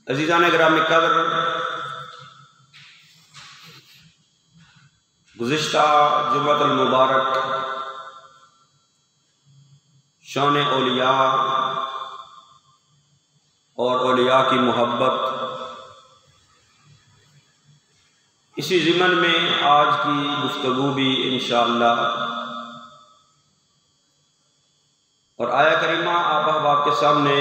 عزیزان گرامی قدر، گزشتہ جمعۃ المبارک شان اولیاء اور اولیاء کی محبت، اسی ضمن میں آج کی گفتگو بھی انشاءاللہ اور آیہ کریمہ آپ احباب کے سامنے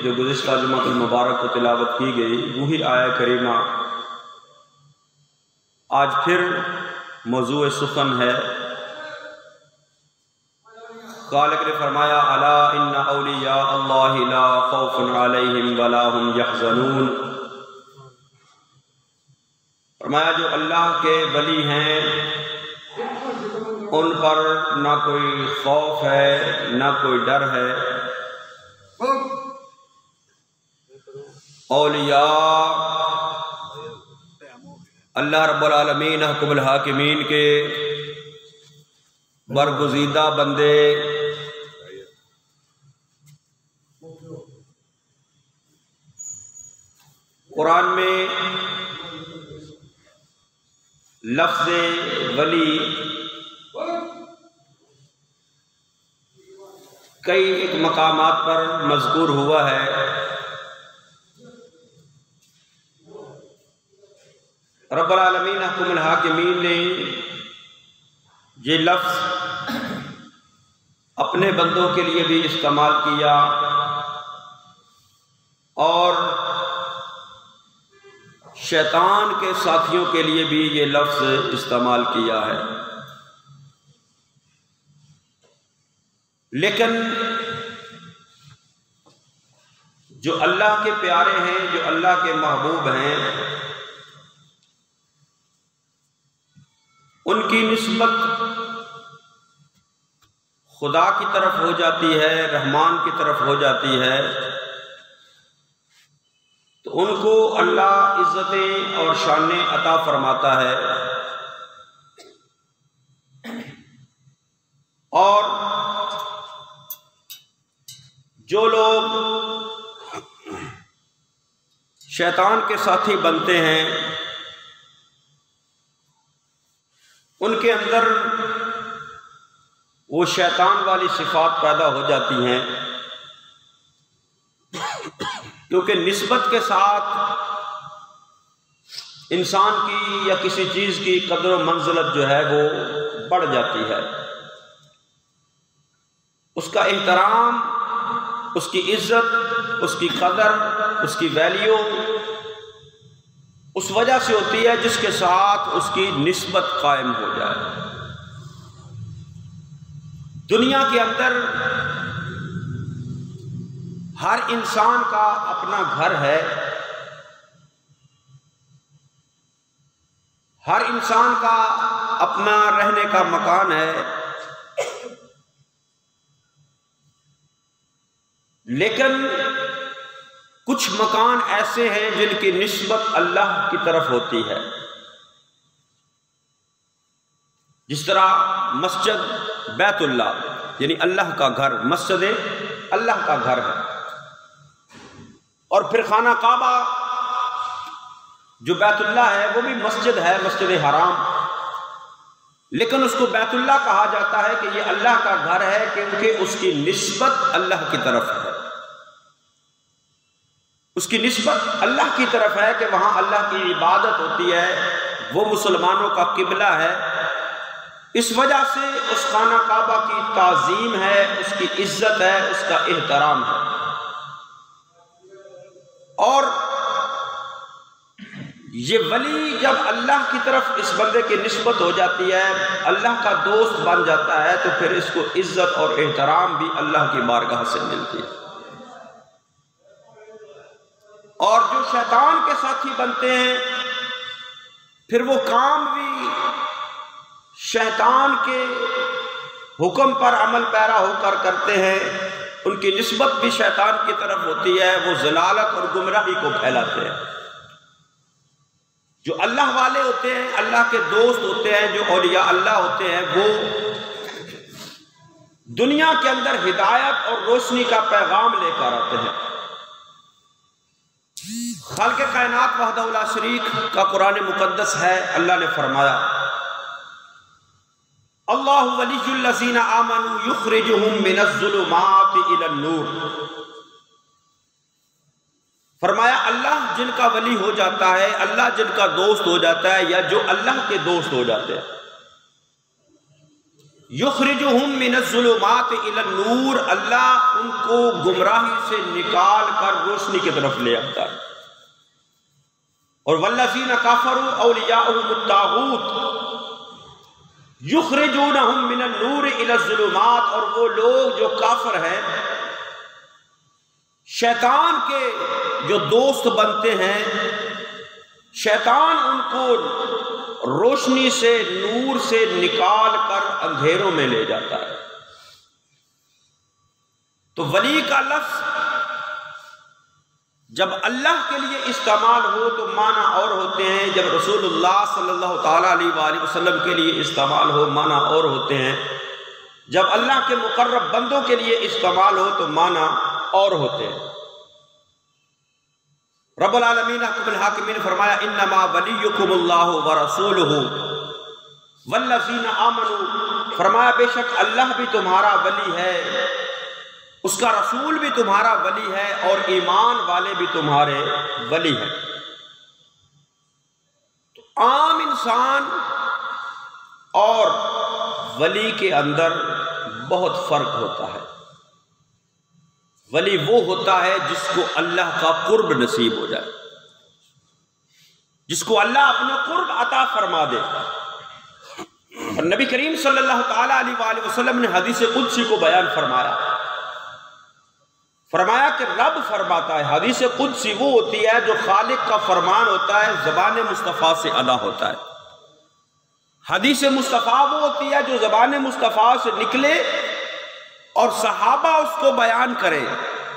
جو گزشتہ جمعۃ المبارک کو تلاوت کی گئی وہی آیہ کریمہ آج پھر موضوع سخن ہے۔ خالق نے فرمایا الا ان اولیاء اللہ لا خوف علیہم ولا هم یحزنون، فرمایا جو اللہ کے ولی ہیں ان پر نہ کوئی خوف ہے نہ کوئی ڈر ہے۔ اولیاء اللہ رب العالمین حکم الحاکمین کے برگزیدہ بندے، قرآن میں لفظ ولی کئی ایک مقامات پر مذکور ہوا ہے۔ رب العالمین حکم الحاکمین نے یہ لفظ اپنے بندوں کے لیے بھی استعمال کیا اور شیطان کے ساتھیوں کے لیے بھی یہ لفظ استعمال کیا ہے، لیکن جو اللہ کے پیارے ہیں، جو اللہ کے محبوب ہیں، ان کی نسبت خدا کی طرف ہو جاتی ہے، رحمان کی طرف ہو جاتی ہے، تو ان کو اللہ عزتیں اور شانیں عطا فرماتا ہے۔ اور جو لوگ شیطان کے ساتھی بنتے ہیں ان کے اندر وہ شیطان والی صفات پیدا ہو جاتی ہیں، کیونکہ نسبت کے ساتھ انسان کی یا کسی چیز کی قدر و منزلت جو ہے وہ بڑھ جاتی ہے، اس کا احترام، اس کی عزت، اس کی قدر، اس کی ویلیو اس وجہ سے ہوتی ہے جس کے ساتھ اس کی نسبت قائم ہو جائے۔ دنیا کے اندر ہر انسان کا اپنا گھر ہے، ہر انسان کا اپنا رہنے کا مکان ہے، لیکن کچھ مکان ایسے ہیں جن کی نسبت اللہ کی طرف ہوتی ہے، جس طرح مسجد بیت اللہ یعنی اللہ کا گھر، مسجد اللہ کا گھر ہے، اور پھر خانہ کعبہ جو بیت اللہ ہے وہ بھی مسجد ہے، مسجد حرام، لیکن اس کو بیت اللہ کہا جاتا ہے کہ یہ اللہ کا گھر ہے کیونکہ اس کی نسبت اللہ کی طرف ہے، اس کی نسبت اللہ کی طرف ہے کہ وہاں اللہ کی عبادت ہوتی ہے، وہ مسلمانوں کا قبلہ ہے، اس وجہ سے اس خانہ کعبہ کی تعظیم ہے، اس کی عزت ہے، اس کا احترام ہے۔ اور یہ ولی جب اللہ کی طرف اس بندے کی نسبت ہو جاتی ہے، اللہ کا دوست بن جاتا ہے، تو پھر اس کو عزت اور احترام بھی اللہ کی بارگاہ سے ملتی ہے۔ اور جو شیطان کے ساتھی بنتے ہیں پھر وہ کام بھی شیطان کے حکم پر عمل پیرا ہو کر کرتے ہیں، ان کی نسبت بھی شیطان کی طرف ہوتی ہے، وہ ضلالت اور گمراہی کو پھیلاتے ہیں۔ جو اللہ والے ہوتے ہیں، اللہ کے دوست ہوتے ہیں، جو اولیاء اللہ ہوتے ہیں، وہ دنیا کے اندر ہدایت اور روشنی کا پیغام لے کر آتے ہیں۔ خالق کائنات وحدہ لا شریک کا قرآن مقدس ہے، اللہ نے فرمایا اللہ ولی الذین آمنوا یخرجہم من الظلمات الی النور، فرمایا اللہ جن کا ولی ہو جاتا ہے، اللہ جن کا دوست ہو جاتا ہے، یا جو اللہ کے دوست ہو جاتے ہیں، یخرجہم من الظلمات الی النور، اللہ ان کو گمراہی سے نکال کر روشنی کی طرف لے آتا ہے۔ اور والذین کفروا اولیاءہم الطاغوت یخرجونہم من النور الی الظلمات، اور وہ لوگ جو کافر ہیں شیطان کے جو دوست بنتے ہیں، شیطان ان کو روشنی سے نور سے نکال کر اندھیروں میں لے جاتا ہے۔ تو ولی کا لفظ جب اللہ کے لیے استعمال ہو تو معنی اور ہوتے ہیں، جب رسول اللہ صلی اللہ تعالیٰ علیہ وآلہ وسلم کے لیے استعمال ہو معنی اور ہوتے ہیں، جب اللہ کے مقرب بندوں کے لیے استعمال ہو تو معنی اور ہوتے ہیں۔ رب العالمین حکم الحاکمین فرمایا انما ولیکم اللہ ورسولہ والذین آمنوا، فرمایا بے شک اللہ بھی تمہارا ولی ہے، اس کا رسول بھی تمہارا ولی ہے، اور ایمان والے بھی تمہارے ولی ہیں۔ تو عام انسان اور ولی کے اندر بہت فرق ہوتا ہے۔ ولی وہ ہوتا ہے جس کو اللہ کا قرب نصیب ہو جائے، جس کو اللہ اپنا قرب عطا فرما دے۔ اور نبی کریم صلی اللہ تعالیٰ علیہ وآلہ وسلم نے حدیث قدسی کو بیان فرمایا کہ رب فرماتا ہے، حدیث قدسی وہ ہوتی ہے جو خالق کا فرمان ہوتا ہے، زبان مصطفیٰ سے ادا ہوتا ہے۔ حدیث مصطفیٰ وہ ہوتی ہے جو زبان مصطفیٰ سے نکلے اور صحابہ اس کو بیان کرے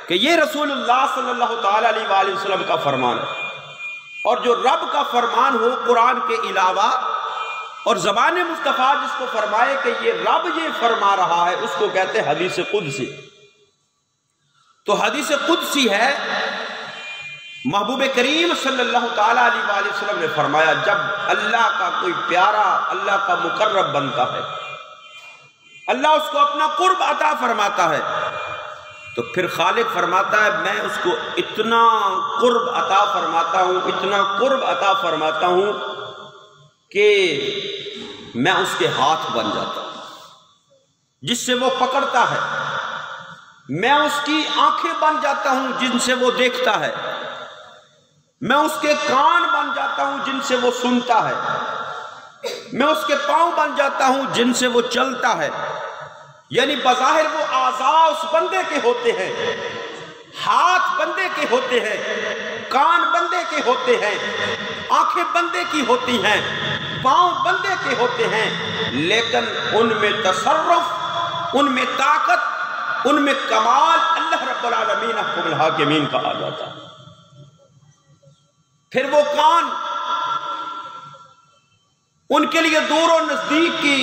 کہ یہ رسول اللہ صلی اللہ تعالیٰ علیہ وآلہ وسلم کا فرمان ہے۔ اور جو رب کا فرمان ہو قرآن کے علاوہ، اور زبان مصطفیٰ جس کو فرمائے کہ یہ رب یہ فرما رہا ہے، اس کو کہتے ہیں حدیث قدسی۔ تو حدیث قدسی ہے، محبوب کریم صلی اللہ تعالیٰ علیہ وآلہ وسلم نے فرمایا جب اللہ کا کوئی پیارا اللہ کا مقرب بنتا ہے، اللہ اس کو اپنا قرب عطا فرماتا ہے، تو پھر خالق فرماتا ہے میں اس کو اتنا قرب عطا فرماتا ہوں، اتنا قرب عطا فرماتا ہوں کہ میں اس کے ہاتھ بن جاتا ہوں جس سے وہ پکڑتا ہے، میں اس کی آنکھیں بن جاتا ہوں جن سے وہ دیکھتا ہے، میں اس کے کان بن جاتا ہوں جن سے وہ سنتا ہے، میں اس کے پاؤں بن جاتا ہوں جن سے وہ چلتا ہے۔ یعنی بظاہر وہ اعضاء اس بندے کے ہوتے ہیں، ہاتھ بندے کے ہوتے ہیں، کان بندے کے ہوتے ہیں، آنکھیں بندے کی ہوتی ہیں، پاؤں بندے کے ہوتے ہیں، لیکن ان میں تصرف، ان میں طاقت، ان میں کمال اللہ رب العالمین حکم الحاکمین کا آ جاتا ہے۔ پھر وہ کان ان کے لیے دور و نزدیک کی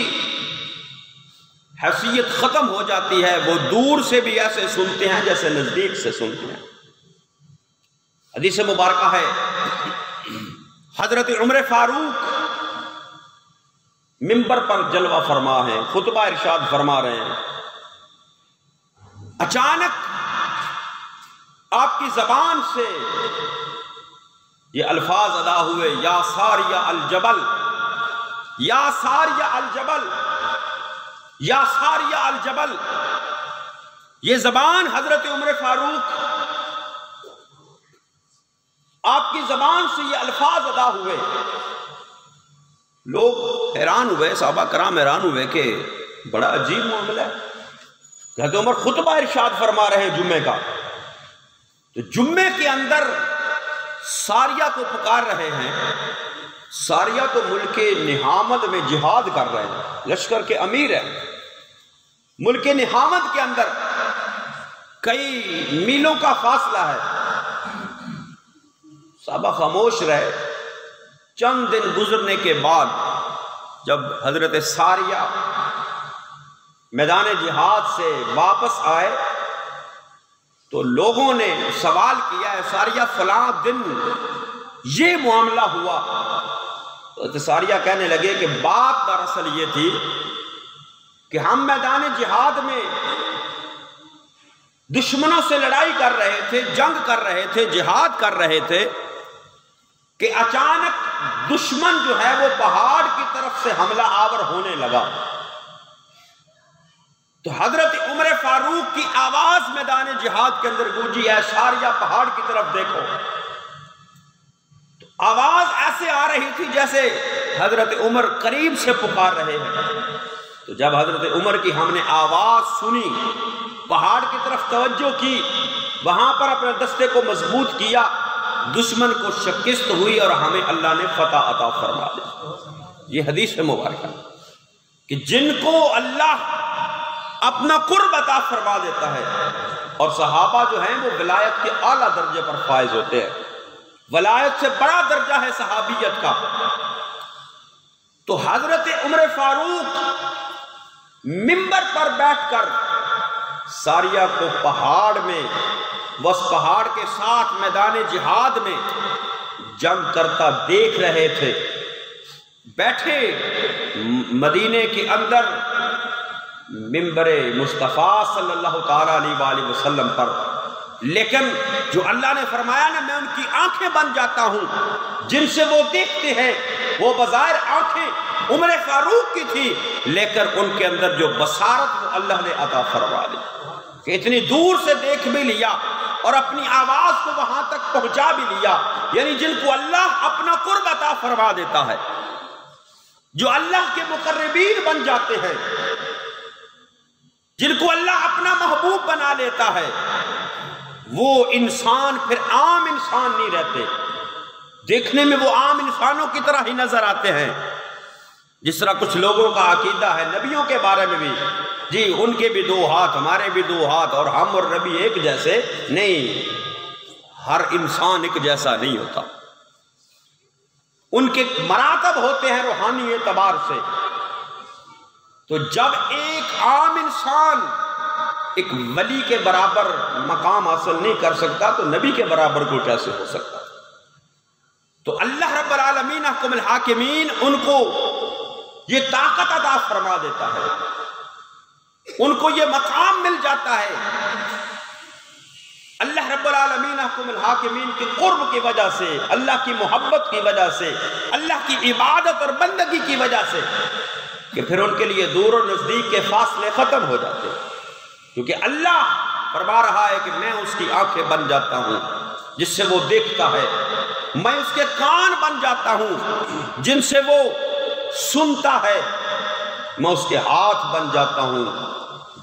حیثیت ختم ہو جاتی ہے، وہ دور سے بھی ایسے سنتے ہیں جیسے نزدیک سے سنتے ہیں۔ حدیث مبارکہ ہے حضرت عمر فاروق منبر پر جلوہ فرما ہیں، خطبہ ارشاد فرما رہے ہیں، اچانک آپ کی زبان سے یہ الفاظ ادا ہوئے، یا ساریہ الجبل، یا ساریہ الجبل، یا ساریہ الجبل۔ یہ زبان حضرت عمر فاروق آپ کی زبان سے یہ الفاظ ادا ہوئے، لوگ حیران ہوئے، صحابہ کرام حیران ہوئے کہ بڑا عجیب معاملہ ہے، حضرت عمر خطبہ ارشاد فرما رہے ہیں جمعے کا، تو جمعے کے اندر ساریہ کو پکار رہے ہیں۔ ساریہ تو ملک نہامت میں جہاد کر رہے ہیں، لشکر کے امیر ہیں، ملک نہامت کے اندر کئی میلوں کا فاصلہ ہے۔ صحابہ خاموش رہے۔ چند دن گزرنے کے بعد جب حضرت ساریہ میدان جہاد سے واپس آئے تو لوگوں نے سوال کیا ہے ساریہ فلاں دن یہ معاملہ ہوا، تو ساریہ کہنے لگے کہ بات دراصل یہ تھی کہ ہم میدان جہاد میں دشمنوں سے لڑائی کر رہے تھے، جنگ کر رہے تھے، جہاد کر رہے تھے کہ اچانک دشمن جو ہے وہ پہاڑ کی طرف سے حملہ آور ہونے لگا۔ تو حضرت عمر فاروق کی آواز میدان جہاد کے اندر گونجی، اے ساریہ پہاڑ کی طرف دیکھو۔ تو آواز ایسے آ رہی تھی جیسے حضرت عمر قریب سے پکار رہے ہیں۔ تو جب حضرت عمر کی ہم نے آواز سنی، پہاڑ کی طرف توجہ کی، وہاں پر اپنے دستے کو مضبوط کیا، دشمن کو شکست ہوئی اور ہمیں اللہ نے فتح عطا فرما دی۔ یہ حدیث مبارکہ کہ جن کو اللہ اپنا قرب عطا فرما دیتا ہے، اور صحابہ جو ہیں وہ ولایت کے اعلیٰ درجے پر فائز ہوتے ہیں، ولایت سے بڑا درجہ ہے صحابیت کا۔ تو حضرت عمر فاروق منبر پر بیٹھ کر ساریہ کو پہاڑ میں، اس پہاڑ کے ساتھ میدان جہاد میں جنگ کرتا دیکھ رہے تھے، بیٹھے مدینے کے اندر منبر مصطفیٰ صلی اللہ تعالیٰ علیہ وآلہ وسلم پر۔ لیکن جو اللہ نے فرمایا نا میں ان کی آنکھیں بن جاتا ہوں، جن سے وہ دیکھتے ہیں، وہ بظاہر آنکھیں عمر فاروق کی تھی، لیکن ان کے اندر جو بصارت وہ اللہ نے عطا فرما دی کہ اتنی دور سے دیکھ بھی لیا اور اپنی آواز کو وہاں تک پہنچا بھی لیا۔ یعنی جن کو اللہ اپنا قرب عطا فرما دیتا ہے، جو اللہ کے مقربین بن جاتے ہیں، جن کو اللہ اپنا محبوب بنا لیتا ہے، وہ انسان پھر عام انسان نہیں رہتے، دیکھنے میں وہ عام انسانوں کی طرح ہی نظر آتے ہیں۔ جس طرح کچھ لوگوں کا عقیدہ ہے نبیوں کے بارے میں بھی، جی ان کے بھی 2 ہاتھ، ہمارے بھی 2 ہاتھ، اور ہم اور نبی ایک جیسے نہیں، ہر انسان ایک جیسا نہیں ہوتا، ان کے مراتب ہوتے ہیں روحانی اعتبار سے۔ تو جب ایک عام انسان ایک ولی کے برابر مقام حاصل نہیں کر سکتا تو نبی کے برابر کو کیسے ہو سکتا؟ تو اللہ رب العالمین احکم الحاکمین ان کو یہ طاقت عطا فرما دیتا ہے، ان کو یہ مقام مل جاتا ہے۔ اللہ رب العالمین احکم الحاکمین کے قرب کی وجہ سے، اللہ کی محبت کی وجہ سے، اللہ کی عبادت اور بندگی کی وجہ سے، کہ پھر ان کے لیے دور اور نزدیک کے فاصلے ختم ہو جاتے ہیں، کیونکہ اللہ فرما رہا ہے کہ میں اس کی آنکھیں بن جاتا ہوں جس سے وہ دیکھتا ہے، میں اس کے کان بن جاتا ہوں جن سے وہ سنتا ہے، میں اس کے ہاتھ بن جاتا ہوں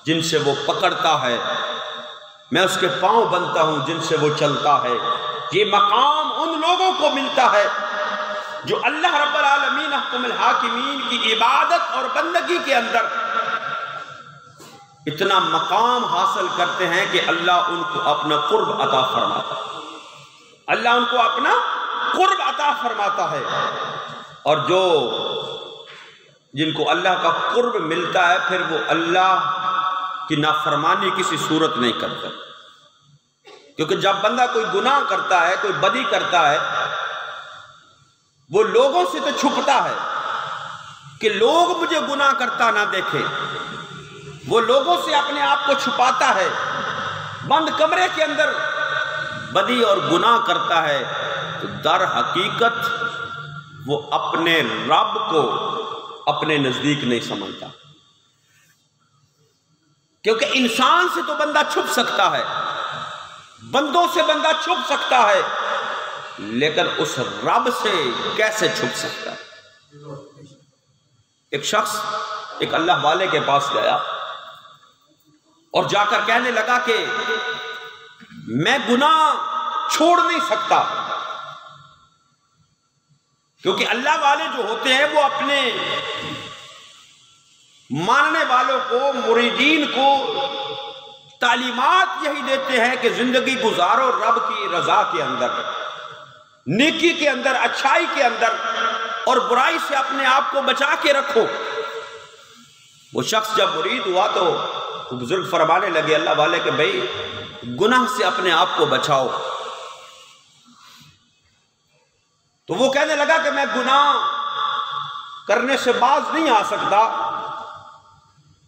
جن سے وہ پکڑتا ہے، میں اس کے پاؤں بنتا ہوں جن سے وہ چلتا ہے۔ یہ مقام ان لوگوں کو ملتا ہے جو اللہ رب العالمین احکم الحاکمین کی عبادت اور بندگی کے اندر اتنا مقام حاصل کرتے ہیں کہ اللہ ان کو اپنا قرب عطا فرماتا ہے، اللہ ان کو اپنا قرب عطا فرماتا ہے۔ اور جو جن کو اللہ کا قرب ملتا ہے پھر وہ اللہ کی نافرمانی کسی صورت نہیں کرتا، کیونکہ جب بندہ کوئی گناہ کرتا ہے، کوئی بدی کرتا ہے، وہ لوگوں سے تو چھپتا ہے کہ لوگ مجھے گناہ کرتا نہ دیکھیں، وہ لوگوں سے اپنے آپ کو چھپاتا ہے، بند کمرے کے اندر بدی اور گناہ کرتا ہے، تو در حقیقت وہ اپنے رب کو اپنے نزدیک نہیں سمجھتا، کیونکہ انسان سے تو بندہ چھپ سکتا ہے، بندوں سے بندہ چھپ سکتا ہے، لیکن اس رب سے کیسے چھپ سکتا ہے؟ ایک شخص ایک اللہ والے کے پاس گیا اور جا کر کہنے لگا کہ میں گناہ چھوڑ نہیں سکتا، کیونکہ اللہ والے جو ہوتے ہیں وہ اپنے ماننے والوں کو، مریدین کو تعلیمات یہی دیتے ہیں کہ زندگی گزارو رب کی رضا کے اندر، نیکی کے اندر، اچھائی کے اندر، اور برائی سے اپنے آپ کو بچا کے رکھو۔ وہ شخص جب مرید ہوا تو تو بزرگ فرمانے لگے اللہ والے کہ بھائی گناہ سے اپنے آپ کو بچاؤ. تو وہ کہنے لگا کہ میں گناہ کرنے سے باز نہیں آ سکتا.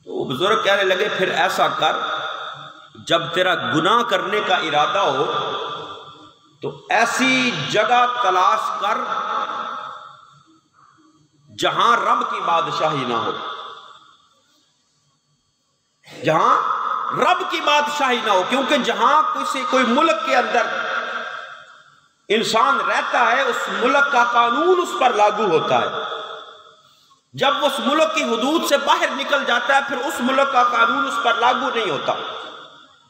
تو بزرگ کہنے لگے پھر ایسا کر، جب تیرا گناہ کرنے کا ارادہ ہو تو ایسی جگہ تلاش کر جہاں رب کی بادشاہی نہ ہو، جہاں رب کی بادشاہی نہ ہو. کیونکہ جہاں کوئی ملک کے اندر انسان رہتا ہے اس ملک کا قانون اس پر لاگو ہوتا ہے. جب وہ اس ملک کی حدود سے باہر نکل جاتا ہے پھر اس ملک کا قانون اس پر لاگو نہیں ہوتا.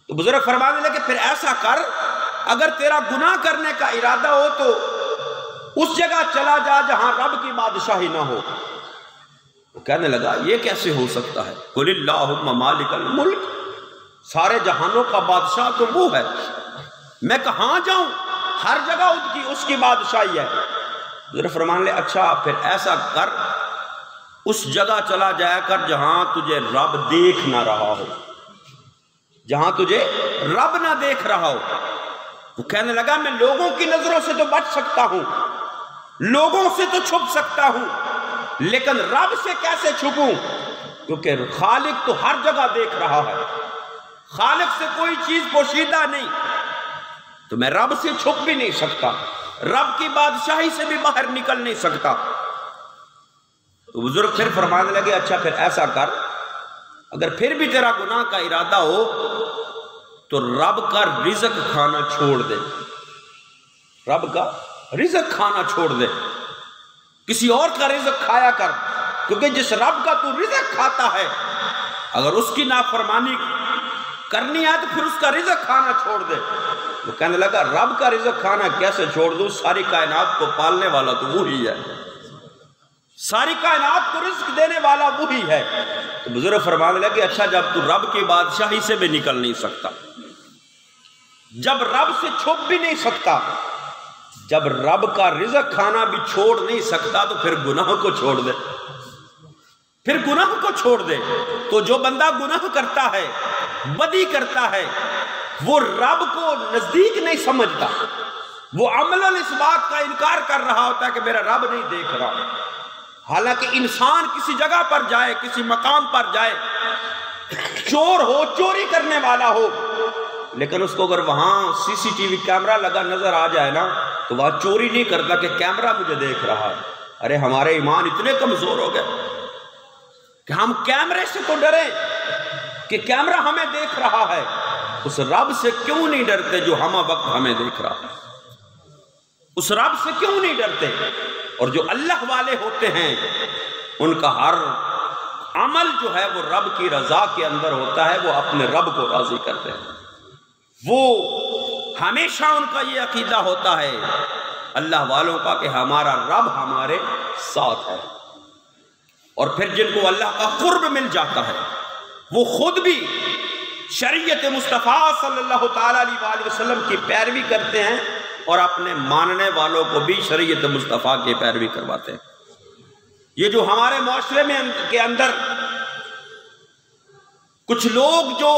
تو بزرگ فرمانے لگے پھر ایسا کر، اگر تیرا گناہ کرنے کا ارادہ ہو تو اس جگہ چلا جا جہاں رب کی بادشاہی نہ ہو. وہ کہنے لگا یہ کیسے ہو سکتا ہے؟ قل اللہم مالک الملک، سارے جہانوں کا بادشاہ تو وہ ہے، میں کہاں جاؤں؟ ہر جگہ اس کی بادشاہی ہے. بزرگ فرمانے لگے اچھا پھر ایسا کر، اس جگہ چلا جایا کر جہاں تجھے رب دیکھ نہ رہا ہو، جہاں تجھے رب نہ دیکھ رہا ہو. وہ کہنے لگا میں لوگوں کی نظروں سے تو بچ سکتا ہوں، لوگوں سے تو چھپ سکتا ہوں، لیکن رب سے کیسے چھپوں؟ کیونکہ خالق تو ہر جگہ دیکھ رہا ہے، خالق سے کوئی چیز پوشیدہ نہیں، تو میں رب سے چھپ بھی نہیں سکتا، رب کی بادشاہی سے بھی باہر نکل نہیں سکتا. تو بزرگ پھر فرمانے لگے اچھا پھر ایسا کر، اگر پھر بھی تیرا گناہ کا ارادہ ہو تو رب کا رزق کھانا چھوڑ دے، رب کا رزق کھانا چھوڑ دے، کسی اور کا رزق کھایا کر. کیونکہ جس رب کا تو رزق کھاتا ہے اگر اس کی نافرمانی کرنی ہے تو پھر اس کا رزق کھانا چھوڑ دے. وہ کہنے لگا رب کا رزق کھانا کیسے چھوڑ دوں؟ ساری کائنات کو پالنے والا تو وہی ہے، ساری کائنات کو رزق دینے والا وہی ہے. تو بزرگ فرمانے لگے اچھا جب تو رب کی بادشاہی سے بھی نکل نہیں سکتا، جب رب سے چھپ بھی نہیں سکتا، جب رب کا رزق کھانا بھی چھوڑ نہیں سکتا تو پھر گناہ کو چھوڑ دے، پھر گناہ کو چھوڑ دے. تو جو بندہ گناہ کرتا ہے، بدی کرتا ہے، وہ رب کو نزدیک نہیں سمجھتا، وہ عملاً اس بات کا انکار کر رہا ہوتا ہے کہ میرا رب نہیں دیکھ رہا. حالانکہ انسان کسی جگہ پر جائے، کسی مقام پر جائے، چور ہو، چوری کرنے والا ہو، لیکن اس کو اگر وہاں سی سی ٹی وی کیمرہ لگا نظر آ جائے نا تو وہاں چوری نہیں کرتا کہ کیمرہ مجھے دیکھ رہا ہے. ارے ہمارے ایمان اتنے کمزور ہو گئے کہ ہم کیمرے سے تو ڈریں کہ کیمرہ ہمیں دیکھ رہا ہے، اس رب سے کیوں نہیں ڈرتے جو ہمہ وقت ہمیں دیکھ رہا ہے؟ اس رب سے کیوں نہیں ڈرتے؟ اور جو اللہ والے ہوتے ہیں ان کا ہر عمل جو ہے وہ رب کی رضا کے اندر ہوتا ہے، وہ اپنے رب کو راضی کرتے ہیں. وہ ہمیشہ ان کا یہ عقیدہ ہوتا ہے اللہ والوں کا کہ ہمارا رب ہمارے ساتھ ہے. اور پھر جن کو اللہ کا قرب مل جاتا ہے وہ خود بھی شریعت مصطفیٰ صلی اللہ تعالیٰ علیہ وآلہ وسلم کی پیروی کرتے ہیں اور اپنے ماننے والوں کو بھی شریعت مصطفیٰ کی پیروی کرواتے ہیں. یہ جو ہمارے معاشرے میں کے اندر کچھ لوگ جو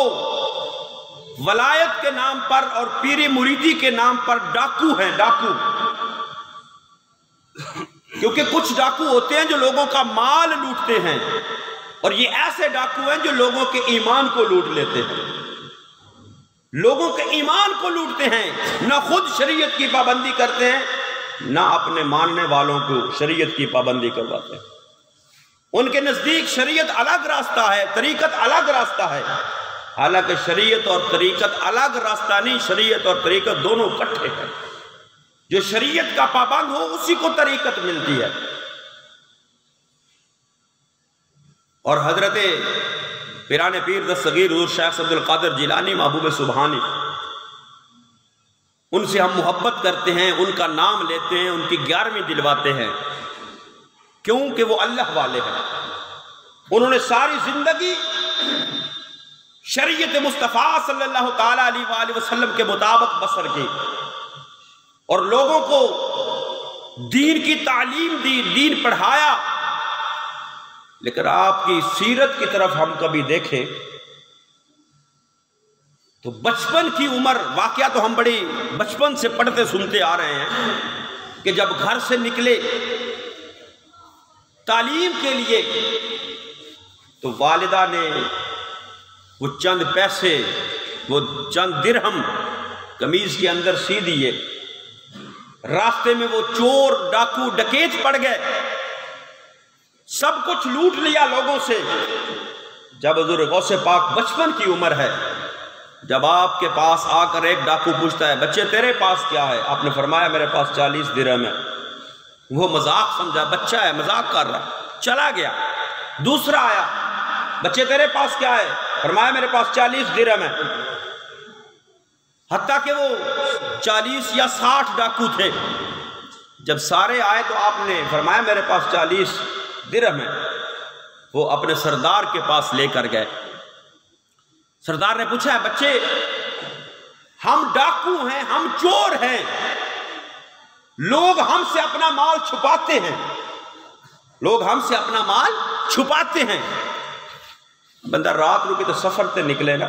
ولایت کے نام پر اور پیری مریدی کے نام پر ڈاکو ہیں، ڈاکو، کیونکہ کچھ ڈاکو ہوتے ہیں جو لوگوں کا مال لوٹتے ہیں، اور یہ ایسے ڈاکو ہیں جو لوگوں کے ایمان کو لوٹ لیتے ہیں، لوگوں کے ایمان کو لوٹتے ہیں، نہ خود شریعت کی پابندی کرتے ہیں نہ اپنے ماننے والوں کو شریعت کی پابندی کرواتے ہیں. ان کے نزدیک شریعت الگ راستہ ہے، طریقت الگ راستہ ہے، حالانکہ شریعت اور طریقت الگ راستہ نہیں، شریعت اور طریقت دونوں اکٹھے ہیں. جو شریعت کا پابند ہو اسی کو طریقت ملتی ہے. اور حضرت پیران پیر دستگیر حضور شیخ عبد القادر جیلانی محبوب سبحانی، ان سے ہم محبت کرتے ہیں، ان کا نام لیتے ہیں، ان کی 11ویں دلواتے ہیں، کیونکہ وہ اللہ والے ہیں. انہوں نے ساری زندگی شریعت مصطفیٰ صلی اللہ تعالیٰ علیہ وآلہ وسلم کے مطابق بسر کی اور لوگوں کو دین کی تعلیم دی، دین پڑھایا. لیکن آپ کی سیرت کی طرف ہم کبھی دیکھیں تو بچپن کی عمر، واقعہ تو ہم بڑی بچپن سے پڑھتے سنتے آ رہے ہیں کہ جب گھر سے نکلے تعلیم کے لیے تو والدہ نے وہ چند پیسے، وہ چند درہم قمیض کے اندر سی دیے۔ راستے میں وہ چور ڈاکو ڈکیت پڑ گئے، سب کچھ لوٹ لیا لوگوں سے۔ جب حضور غوث پاک بچپن کی عمر ہے، جب آپ کے پاس آ کر ایک ڈاکو پوچھتا ہے بچے تیرے پاس کیا ہے؟ آپ نے فرمایا میرے پاس 40 درہم ہے۔ وہ مذاق سمجھا، بچہ ہے مذاق کر رہا، چلا گیا۔ دوسرا آیا، بچے تیرے پاس کیا ہے؟ فرمایا میرے پاس 40 درہم ہے۔ حتیٰ کہ وہ 40 یا 60 ڈاکو تھے۔ جب سارے آئے تو آپ نے فرمایا میرے پاس 40 درہم ہے۔ وہ اپنے سردار کے پاس لے کر گئے۔ سردار نے پوچھا ہے بچے ہم ڈاکو ہیں، ہم چور ہیں، لوگ ہم سے اپنا مال چھپاتے ہیں، لوگ ہم سے اپنا مال چھپاتے ہیں۔ بندہ رات رکی تو سفر تے نکلے گا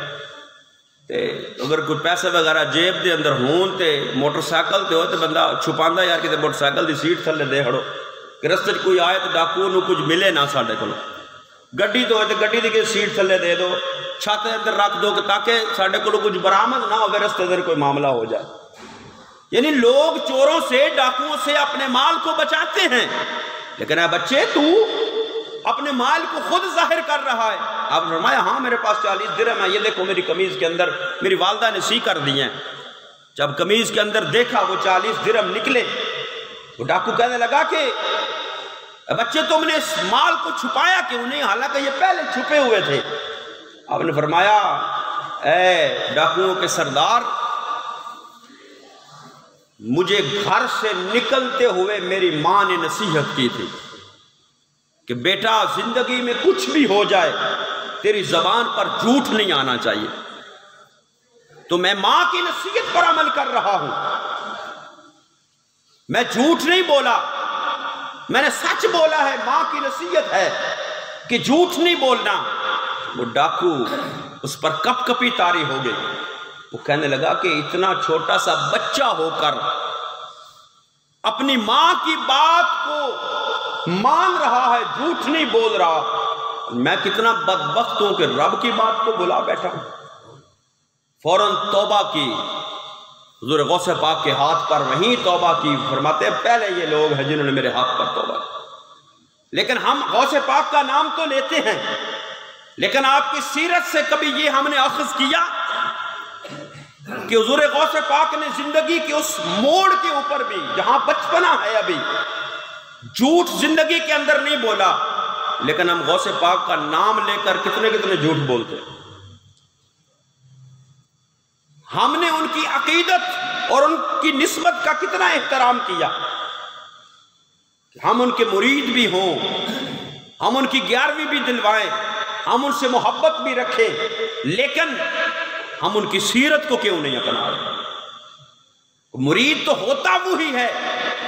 تے اگر کوئی پیسے وغیرہ جیب دے اندر ہون تے موٹر سائیکل تے ہو تے بندہ چھپاندہ یار کہ موٹر سائیکل دی سیٹ تھلے دے ہڑو کہ رستے کوئی آئے تو ڈاکو نو کچھ ملے نہ ساڈے کولوں۔ گڈی تو ہوئے تو گڈی دی سیٹ تھلے دے دو، چھت اندر رکھ دو کہ تاکہ ساڈے کولوں کچھ برآمد نہ ہو، رستے اندر کوئی معاملہ ہو جائے۔ یعنی لوگ چوروں سے، ڈاکوؤں سے اپنے مال کو بچاتے ہیں، لیکن اے بچے تو اپنے مال کو خود ظاہر کر رہا ہے۔ آپ نے فرمایا ہاں میرے پاس 40 درہم ہے، یہ دیکھو میری قمیض کے اندر میری والدہ نے سی کر دی ہیں۔ جب قمیض کے اندر دیکھا وہ 40 درہم نکلے، وہ ڈاکو کہنے لگا کہ بچے تم نے اس مال کو چھپایا کیوں نہیں، حالانکہ یہ پہلے چھپے ہوئے تھے۔ آپ نے فرمایا اے ڈاکوؤں کے سردار، مجھے گھر سے نکلتے ہوئے میری ماں نے نصیحت کی تھی کہ بیٹا زندگی میں کچھ بھی ہو جائے تیری زبان پر جھوٹ نہیں آنا چاہیے۔ تو میں ماں کی نصیحت پر عمل کر رہا ہوں، میں جھوٹ نہیں بولا، میں نے سچ بولا ہے، ماں کی نصیحت ہے کہ جھوٹ نہیں بولنا۔ وہ ڈاکو اس پر کپ کپی طاری ہو گئی۔ وہ کہنے لگا کہ اتنا چھوٹا سا بچہ ہو کر اپنی ماں کی بات کو مان رہا ہے، جھوٹ نہیں بول رہا، میں کتنا بدبخت ہوں کہ رب کی بات کو بلا بیٹھا ہوں۔ فوراً توبہ کی، حضور غوث پاک کے ہاتھ پر وہیں توبہ کی، فرماتے ہیں پہلے یہ لوگ ہیں جنہوں نے میرے ہاتھ پر توبہ کی۔ لیکن ہم غوث پاک کا نام تو لیتے ہیں، لیکن آپ کی سیرت سے کبھی یہ ہم نے اخذ کیا کہ حضور غوث پاک نے زندگی کے اس موڑ کے اوپر بھی جہاں بچپنا ہے ابھی، جھوٹ زندگی کے اندر نہیں بولا، لیکن ہم غوث پاک کا نام لے کر کتنے کتنے جھوٹ بولتے ہیں۔ ہم نے ان کی عقیدت اور ان کی نسبت کا کتنا احترام کیا، ہم ان کے مرید بھی ہوں، ہم ان کی 11ویں بھی دلوائیں، ہم ان سے محبت بھی رکھیں، لیکن ہم ان کی سیرت کو کیوں نہیں اپنا رہے؟ مرید تو ہوتا وہی ہے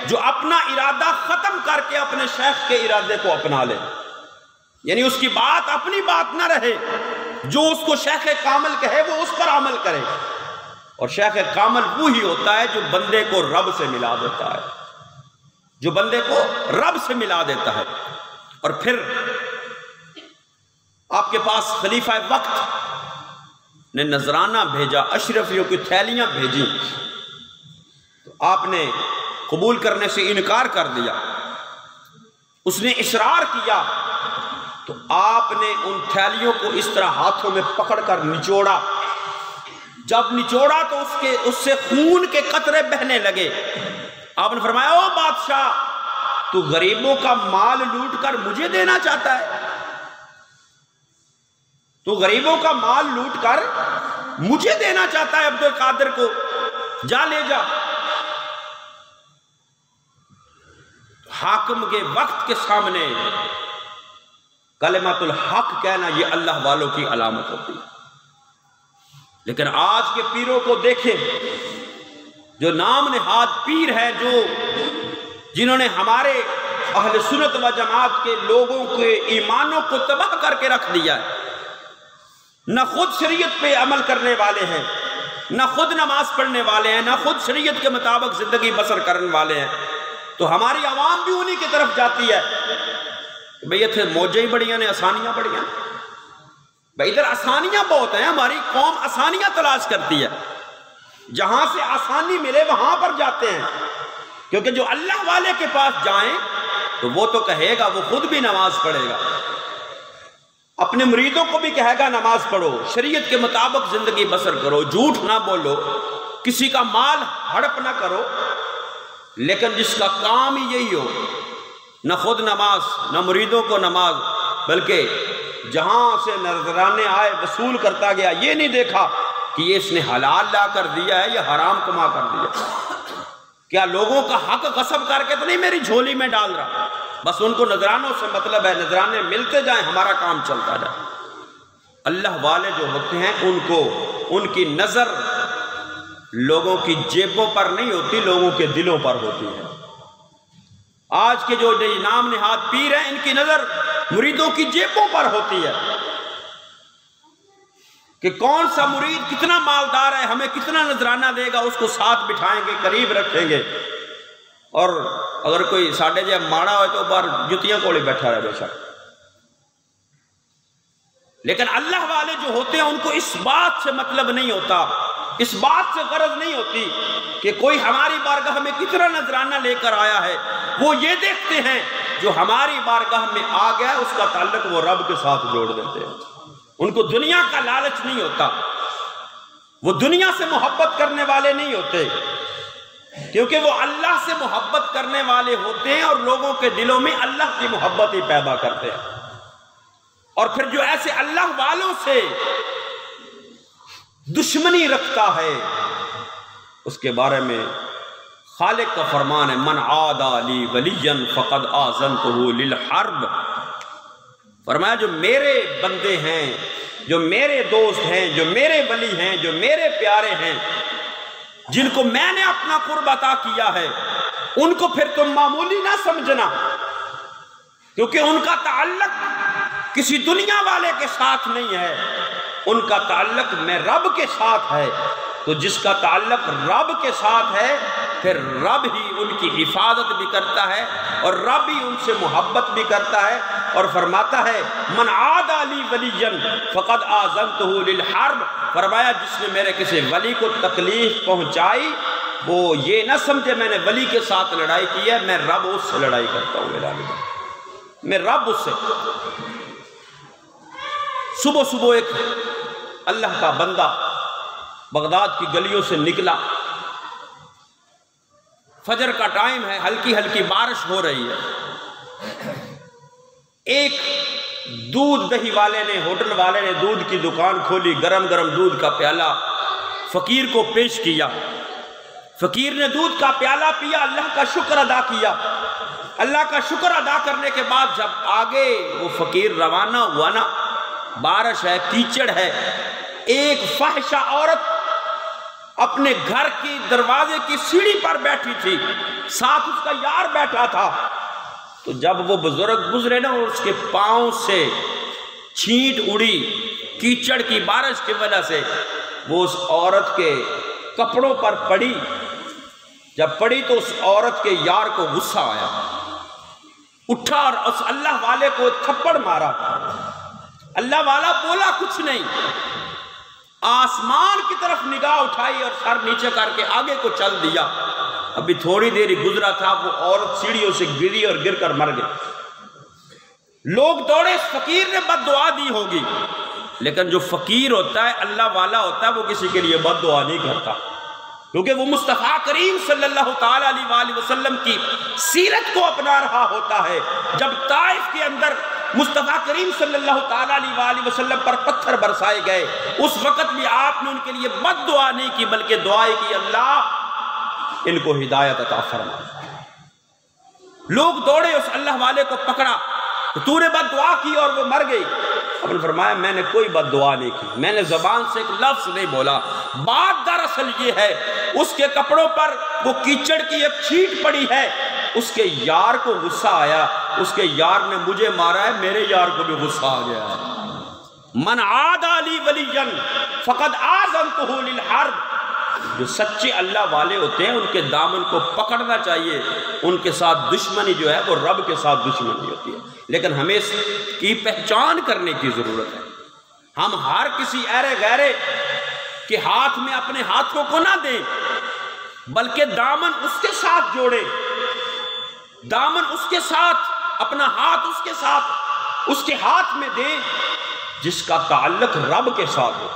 جو اپنا ارادہ ختم کر کے اپنے شیخ کے ارادے کو اپنا لے، یعنی اس کی بات اپنی بات نہ رہے، جو اس کو شیخ کامل کہے وہ اس پر عمل کرے۔ اور شیخ کامل وہی ہوتا ہے جو بندے کو رب سے ملا دیتا ہے، جو بندے کو رب سے ملا دیتا ہے۔ اور پھر آپ کے پاس خلیفہ وقت نے نذرانہ بھیجا، اشرفیوں کی تھیلیاں بھیجی، تو آپ نے قبول کرنے سے انکار کر دیا۔ اس نے اصرار کیا تو آپ نے ان تھیلیوں کو اس طرح ہاتھوں میں پکڑ کر نچوڑا۔ جب نچوڑا تو اس سے خون کے قطرے بہنے لگے۔ آپ نے فرمایا او بادشاہ، تو غریبوں کا مال لوٹ کر مجھے دینا چاہتا ہے؟ تو غریبوں کا مال لوٹ کر مجھے دینا چاہتا ہے عبد القادر کو؟ جا لے جا۔ حاکم کے وقت کے سامنے کلمۃ الحق کہنا یہ اللہ والوں کی علامت ہوتی ہے۔ لیکن آج کے پیروں کو دیکھیں، جو نام نہاد پیر ہیں، جنہوں نے ہمارے اہل سنت و جماعت کے لوگوں کے ایمانوں کو تباہ کر کے رکھ دیا ہے۔ نہ خود شریعت پہ عمل کرنے والے ہیں، نہ خود نماز پڑھنے والے ہیں، نہ خود شریعت کے مطابق زندگی بسر کرنے والے ہیں، تو ہماری عوام بھی انہی کی طرف جاتی ہے بھئی اتنے موجیں ہی بڑیاں نے، آسانیاں بڑیاں، بھئی ادھر آسانیاں بہت ہیں، ہماری قوم آسانیاں تلاش کرتی ہے، جہاں سے آسانی ملے وہاں پر جاتے ہیں، کیونکہ جو اللہ والے کے پاس جائیں تو وہ تو کہے گا، وہ خود بھی نماز پڑھے گا، اپنے مریدوں کو بھی کہے گا نماز پڑھو، شریعت کے مطابق زندگی بسر کرو، جھوٹ نہ بولو، کسی کا مال ہڑپ نہ کرو، لیکن جس کا کام ہی یہی ہو، نہ خود نماز نہ مریدوں کو نماز، بلکہ جہاں سے نذرانے آئے وصول کرتا گیا، یہ نہیں دیکھا کہ یہ اس نے حلال لا کر دیا ہے یا حرام کما کر دیا، کیا لوگوں کا حق غصب کر کے تو نہیں میری جھولی میں ڈال رہا، بس ان کو نذرانوں سے مطلب ہے، نذرانے ملتے جائیں، ہمارا کام چلتا جائے۔ اللہ والے جو ہوتے ہیں ان کی نظر لوگوں کی جیبوں پر نہیں ہوتی، لوگوں کے دلوں پر ہوتی ہے۔ آج کے جو نام نہاد پیر ہیں، ان کی نظر مریدوں کی جیبوں پر ہوتی ہے کہ کون سا مرید کتنا مالدار ہے، ہمیں کتنا نذرانہ دے گا، اس کو ساتھ بٹھائیں گے، قریب رکھیں گے، اور اگر کوئی ساڑھے جے ماڑا ہوئے تو بار جتیاں کوڑی بیٹھا رہے بے شک۔ لیکن اللہ والے جو ہوتے ہیں ان کو اس بات سے مطلب نہیں ہوتا، اس بات سے غرض نہیں ہوتی کہ کوئی ہماری بارگاہ میں کتنا نذرانہ لے کر آیا ہے، وہ یہ دیکھتے ہیں جو ہماری بارگاہ میں آ گیا ہے اس کا تعلق وہ رب کے ساتھ جوڑ دیتے ہیں، ان کو دنیا کا لالچ نہیں ہوتا، وہ دنیا سے محبت کرنے والے نہیں ہوتے، کیونکہ وہ اللہ سے محبت کرنے والے ہوتے ہیں اور لوگوں کے دلوں میں اللہ کی محبت ہی پیدا کرتے ہیں۔ اور پھر جو ایسے اللہ والوں سے دشمنی رکھتا ہے اس کے بارے میں خالق کا فرمان ہے، من عادی لی ولیا فقد آذنتہ للحرب، فرمایا جو میرے بندے ہیں، جو میرے دوست ہیں، جو میرے ولی ہیں، جو میرے پیارے ہیں، جن کو میں نے اپنا قرب عطا کیا ہے، ان کو پھر تم معمولی نہ سمجھنا، کیونکہ ان کا تعلق کسی دنیا والے کے ساتھ نہیں ہے، ان کا تعلق میں رب کے ساتھ ہے، تو جس کا تعلق رب کے ساتھ ہے پھر رب ہی ان کی حفاظت بھی کرتا ہے اور رب ہی ان سے محبت بھی کرتا ہے، اور فرماتا ہے من عادی لی ولیا فقد آذنتہ للحرب، فرمایا جس نے میرے کسی ولی کو تکلیف پہنچائی وہ یہ نہ سمجھے میں نے ولی کے ساتھ لڑائی کی ہے، میں رب اس سے لڑائی کرتا ہوں، میں رب اس سے۔ صبح صبح ایک اللہ کا بندہ بغداد کی گلیوں سے نکلا، فجر کا ٹائم ہے، ہلکی ہلکی بارش ہو رہی ہے، ایک دودھ دہی والے نے، ہوٹل والے نے دودھ کی دکان کھولی، گرم گرم دودھ کا پیالہ فقیر کو پیش کیا، فقیر نے دودھ کا پیالہ پیا، اللہ کا شکر ادا کیا، اللہ کا شکر ادا کرنے کے بعد جب آگے وہ فقیر روانہ ہوا نا، بارش ہے، کیچڑ ہے، ایک فاحشہ عورت اپنے گھر کی دروازے کی سیڑھی پر بیٹھی تھی، ساتھ اس کا یار بیٹھا تھا، تو جب وہ بزرگ گزرے نا اور اس کے پاؤں سے چھینٹ اڑی کیچڑ کی بارش کی وجہ سے، وہ اس عورت کے کپڑوں پر پڑی، جب پڑی تو اس عورت کے یار کو غصہ آیا، اٹھا اور اس اللہ والے کو تھپڑ مارا، اللہ والا بولا کچھ نہیں، آسمان کی طرف نگاہ اٹھائی اور سر نیچے کر کے آگے کو چل دیا، ابھی تھوڑی دیر گزرا تھا وہ عورت سیڑھیوں سے گری اور گر کر مر گئی، لوگ دوڑے، اس فقیر نے بد دعا دی ہوگی، لیکن جو فقیر ہوتا ہے اللہ والا ہوتا ہے وہ کسی کے لیے بد دعا نہیں کرتا، کیونکہ وہ مصطفیٰ کریم صلی اللہ تعالیٰ علیہ وآلہ وسلم کی سیرت کو اپنا رہا ہوتا ہے۔ جب طائف کے اندر مصطفیٰ کریم صلی اللہ تعالیٰ علیہ وآلہ وسلم پر پتھر برسائے گئے، اس وقت بھی آپ نے ان کے لیے بد دعا نہیں کی بلکہ دعائیں کی اللہ ان کو ہدایت عطا فرما۔ لوگ دوڑے، اس اللہ والے کو پکڑا، تو نے بد دعا کی اور وہ مر گئی، آپ نے فرمایا میں نے کوئی بد دعا نہیں کی، میں نے زبان سے ایک لفظ نہیں بولا، بات دراصل یہ ہے اس کے کپڑوں پر وہ کیچڑ کی ایک چھینٹ پڑی ہے، اس کے یار کو غصہ آیا، اس کے یار نے مجھے مارا ہے، میرے یار کو بھی غصہ آ گیا ہے، من عادى لی ولیا فقد آذنتہ للحرب، جو سچے اللہ والے ہوتے ہیں ان کے دامن کو پکڑنا چاہیے، ان کے ساتھ دشمنی جو ہے وہ رب کے ساتھ دشمنی ہوتی ہے، لیکن ہمیں اس کی پہچان کرنے کی ضرورت ہے۔ ہم ہر کسی ایرے غیرے کے ہاتھ میں اپنے ہاتھوں کو نہ دیں، بلکہ دامن اس کے ساتھ جوڑے، دامن اس کے ساتھ، اپنا ہاتھ اس کے ساتھ، اس کے ہاتھ میں دیں جس کا تعلق رب کے ساتھ ہو،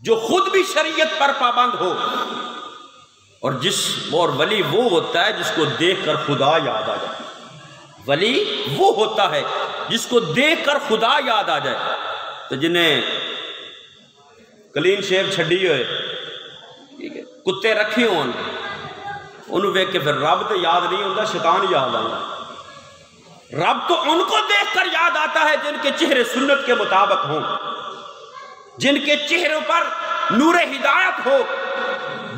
جو خود بھی شریعت پر پابند ہو، اور ولی وہ ہوتا ہے جس کو دیکھ کر خدا یاد آ جائے۔ ولی وہ ہوتا ہے جس کو دیکھ کر خدا یاد آ جائے۔ تو جنہیں کلین شیو چھڈی ہوئے، کتے رکھے ہون، انہوں ویکھ کے پھر رب تو یاد نہیں ہوتا، شیطان یاد آتا۔ رب تو ان کو دیکھ کر یاد آتا ہے جن کے چہرے سنت کے مطابق ہوں، جن کے چہروں پر نور ہدایت ہو،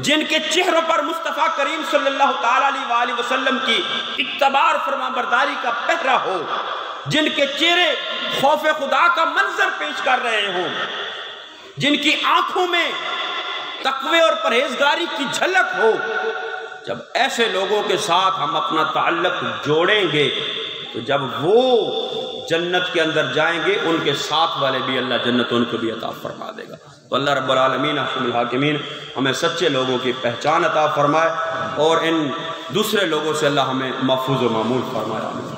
جن کے چہروں پر مصطفیٰ کریم صلی اللہ تعالیٰ علیہ وآلہ وسلم کی اتباع اور فرمانبرداری کا پہرا ہو، جن کے چہرے خوف خدا کا منظر پیش کر رہے ہوں، جن کی آنکھوں میں تقوی اور پرہیزگاری کی جھلک ہو۔ جب ایسے لوگوں کے ساتھ ہم اپنا تعلق جوڑیں گے تو جب وہ جنت کے اندر جائیں گے، ان کے ساتھ والے بھی اللہ جنت ان کو بھی عطا فرما دے گا۔ تو اللہ رب العالمین احکم الحاکمین ہمیں سچے لوگوں کی پہچان عطا فرمائے، اور ان دوسرے لوگوں سے اللہ ہمیں محفوظ و معمول فرمائے۔